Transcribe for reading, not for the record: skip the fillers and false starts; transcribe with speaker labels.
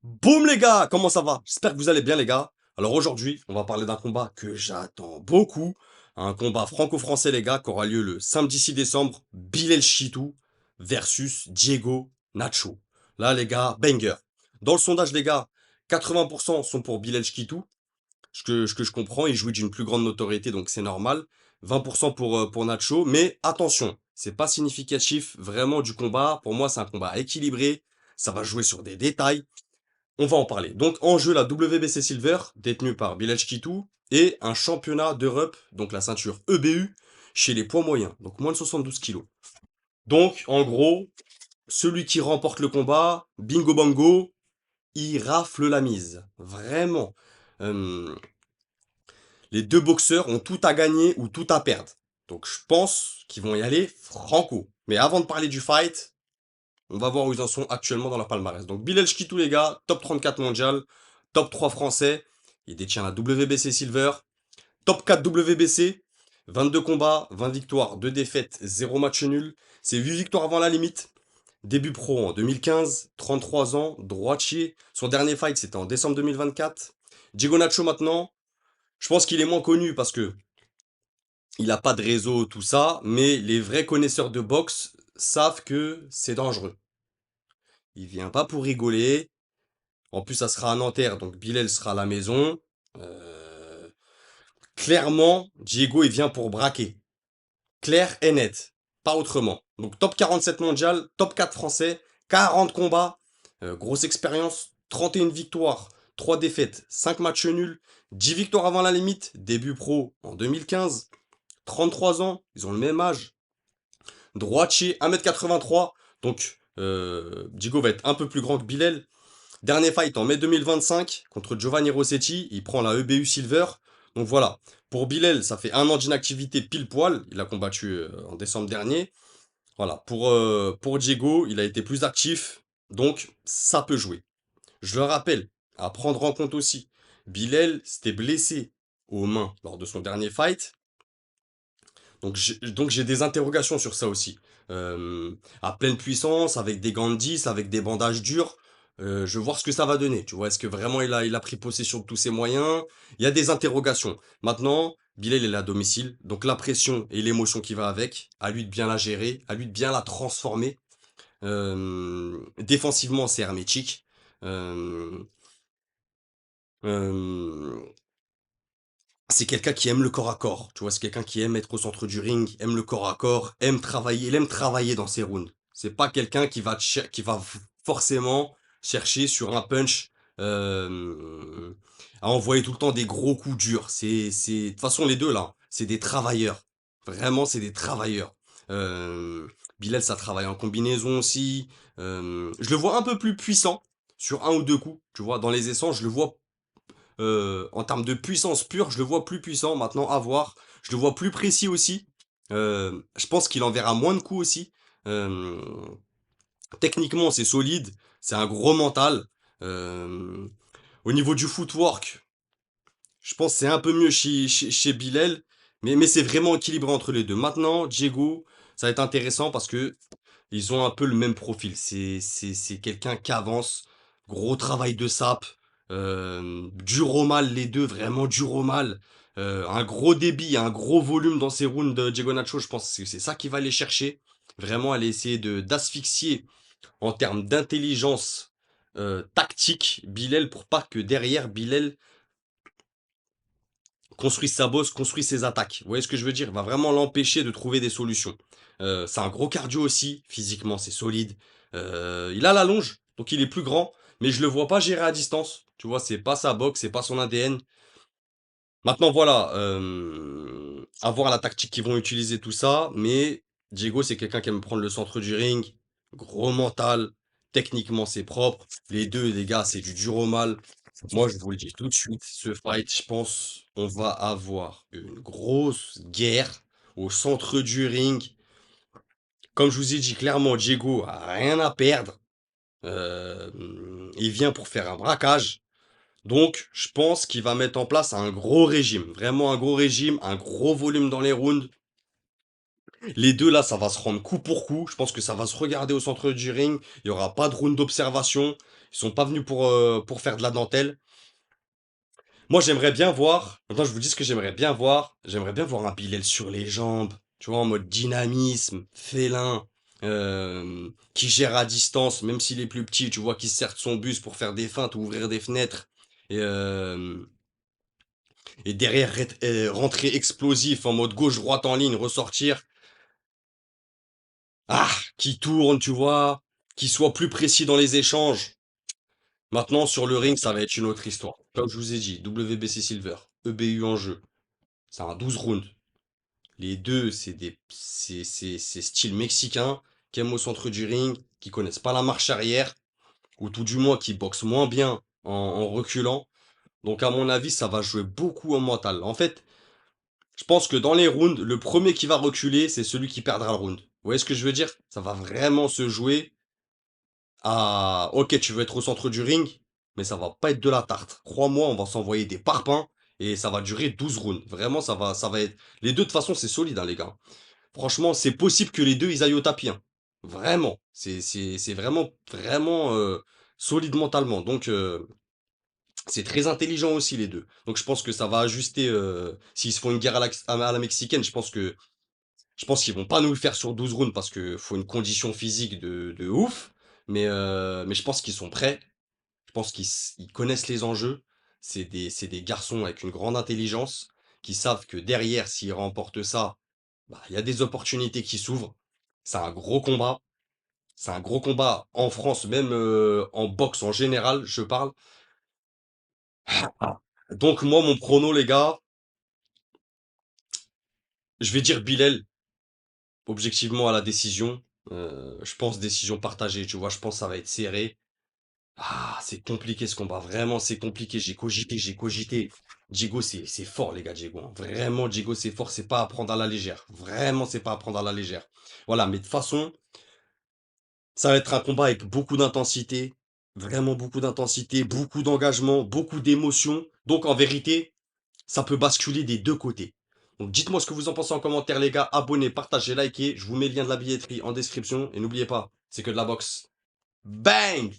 Speaker 1: Boum les gars, comment ça va? J'espère que vous allez bien les gars. Alors aujourd'hui, on va parler d'un combat que j'attends beaucoup. Un combat franco-français les gars qui aura lieu le samedi 6 décembre. Bilal Chitou versus Diego Nacho. Là les gars, banger. Dans le sondage les gars, 80% sont pour Bilal Chitou. Ce que je comprends, il jouit d'une plus grande notoriété donc c'est normal. 20% pour Nacho. Mais attention, c'est pas significatif vraiment du combat. Pour moi c'est un combat équilibré. Ça va jouer sur des détails. On va en parler. Donc en jeu la WBC Silver, détenue par Bilal Kitou, et un championnat d'Europe, donc la ceinture EBU, chez les poids moyens, donc moins de 72 kilos. Donc en gros, celui qui remporte le combat, bingo bango, il rafle la mise. Vraiment. Euh, les deux boxeurs ont tout à gagner ou tout à perdre. Donc je pense qu'ils vont y aller franco. Mais avant de parler du fight, on va voir où ils en sont actuellement dans leur palmarès. Donc Bilal Kitou les gars, top 34 mondial, top 3 français, il détient la WBC Silver, top 4 WBC, 22 combats, 20 victoires, 2 défaites, 0 match nul, c'est 8 victoires avant la limite. Début pro en 2015, 33 ans, droitier. Son dernier fight c'était en décembre 2024. Diego Nacho maintenant, je pense qu'il est moins connu parce que il a pas de réseau, tout ça, mais les vrais connaisseurs de boxe savent que c'est dangereux. Il vient pas pour rigoler. En plus, ça sera à Nanterre, donc Bilal sera à la maison. Euh, Clairement, Diego, il vient pour braquer. Clair et net. Pas autrement. Donc top 47 mondial, top 4 français, 40 combats, grosse expérience, 31 victoires, 3 défaites, 5 matchs nuls, 10 victoires avant la limite, début pro en 2015, 33 ans, ils ont le même âge. Droitier, 1m83, donc Diego va être un peu plus grand que Bilal. Dernier fight en mai 2025 contre Giovanni Rossetti, il prend la EBU Silver. Donc voilà, pour Bilal, ça fait un an d'inactivité pile poil, il a combattu en décembre dernier. Voilà, pour Diego, il a été plus actif, donc ça peut jouer. Je le rappelle, à prendre en compte aussi, Bilal s'était blessé aux mains lors de son dernier fight, donc j'ai des interrogations sur ça aussi. À pleine puissance, avec des gants de 10, avec des bandages durs, je veux voir ce que ça va donner. Tu vois, est-ce que vraiment il a pris possession de tous ses moyens? Il y a des interrogations. Maintenant, Bilal il est à domicile, donc la pression et l'émotion qui va avec, à lui de bien la gérer, à lui de bien la transformer. Défensivement, c'est hermétique. Euh, euh, c'est quelqu'un qui aime le corps à corps, tu vois, c'est quelqu'un qui aime être au centre du ring, aime le corps à corps, aime travailler, il aime travailler dans ses rounds. C'est pas quelqu'un qui va forcément chercher sur un punch euh, à envoyer tout le temps des gros coups durs. De toute façon les deux là, c'est des travailleurs. Vraiment, c'est des travailleurs. Euh, Bilal, ça travaille en combinaison aussi. Je le vois un peu plus puissant sur un ou deux coups, tu vois, dans les essences, je le vois en termes de puissance pure, je le vois plus puissant maintenant à voir. Je le vois plus précis aussi. Je pense qu'il enverra moins de coups aussi. Euh, Techniquement, c'est solide. C'est un gros mental. Euh, Au niveau du footwork, je pense que c'est un peu mieux chez Bilal. Mais c'est vraiment équilibré entre les deux. Maintenant, Diego, ça va être intéressant parce que ils ont un peu le même profil. C'est quelqu'un qui avance. Gros travail de sape. Dur au mal, les deux, vraiment dur au mal. Un gros débit, un gros volume dans ces rounds de Diego Nacho. Je pense que c'est ça qui va aller chercher. Vraiment aller essayer d'asphyxier en termes d'intelligence tactique Bilal pour pas que derrière Bilal construise sa bosse, construise ses attaques. Vous voyez ce que je veux dire? Il va vraiment l'empêcher de trouver des solutions. C'est un gros cardio aussi, physiquement c'est solide. Il a la longe, donc il est plus grand, mais je le vois pas gérer à distance. Tu vois, c'est pas sa boxe, c'est pas son ADN. Maintenant voilà, à voir la tactique qu'ils vont utiliser tout ça, mais Diego c'est quelqu'un qui aime prendre le centre du ring, gros mental, techniquement c'est propre. Les deux les gars c'est du dur au mal. Moi, je vous le dis tout de suite, ce fight, je pense, on va avoir une grosse guerre au centre du ring. Comme je vous ai dit clairement, Diego a rien à perdre. Euh, il vient pour faire un braquage. Donc, je pense qu'il va mettre en place un gros régime. Vraiment un gros régime, un gros volume dans les rounds. Les deux là, ça va se rendre coup pour coup. Je pense que ça va se regarder au centre du ring. Il y aura pas de round d'observation. Ils sont pas venus pour faire de la dentelle. Moi, j'aimerais bien voir, maintenant je vous dis ce que j'aimerais bien voir. J'aimerais bien voir un Bilal sur les jambes, tu vois, en mode dynamisme, félin, qui gère à distance, même s'il est plus petit, tu vois, qui se sert de son bus pour faire des feintes ou ouvrir des fenêtres. Et, euh, et derrière, rentrer explosif en mode gauche-droite en ligne, ressortir. Ah, qui tourne, tu vois, qui soit plus précis dans les échanges. Maintenant, sur le ring, ça va être une autre histoire. Comme je vous ai dit, WBC Silver, EBU en jeu. C'est un 12 rounds. Les deux, c'est style mexicain, qui aiment au centre du ring, qui connaissent pas la marche arrière, ou tout du moins qui boxent moins bien en reculant. Donc à mon avis, ça va jouer beaucoup en mental. En fait, je pense que dans les rounds, le premier qui va reculer, c'est celui qui perdra le round. Vous voyez ce que je veux dire? Ça va vraiment se jouer à... Ok, tu veux être au centre du ring, mais ça va pas être de la tarte. Crois-moi, on va s'envoyer des parpaings et ça va durer 12 rounds. Vraiment, ça va être... Les deux, de toute façon, c'est solide, hein, les gars. Franchement, c'est possible que les deux, ils aillent au tapis, hein. Vraiment. C'est vraiment, vraiment solide mentalement. Donc, c'est très intelligent aussi, les deux. Donc, je pense que ça va ajuster... s'ils se font une guerre à la mexicaine, je pense qu'ils vont pas nous le faire sur 12 rounds parce que faut une condition physique de ouf. Mais je pense qu'ils sont prêts. Je pense qu'ils connaissent les enjeux. C'est des garçons avec une grande intelligence qui savent que derrière, s'ils remportent ça, bah, il y a des opportunités qui s'ouvrent. C'est un gros combat. C'est un gros combat en France, même en boxe en général, je parle. Ah. Donc moi, mon prono, les gars, je vais dire Bilal, objectivement à la décision. Je pense décision partagée, tu vois, je pense que ça va être serré. Ah, c'est compliqué ce combat, vraiment c'est compliqué. J'ai cogité, j'ai cogité. Diego, c'est fort les gars, Diego, hein. Vraiment, Diego, c'est fort, c'est pas à prendre à la légère. Vraiment, c'est pas à prendre à la légère. Voilà, mais de toute façon, ça va être un combat avec beaucoup d'intensité, vraiment beaucoup d'intensité, beaucoup d'engagement, beaucoup d'émotion. Donc en vérité, ça peut basculer des deux côtés. Donc dites-moi ce que vous en pensez en commentaire les gars, abonnez, partagez, likez, je vous mets le lien de la billetterie en description et n'oubliez pas, c'est que de la boxe. Bang!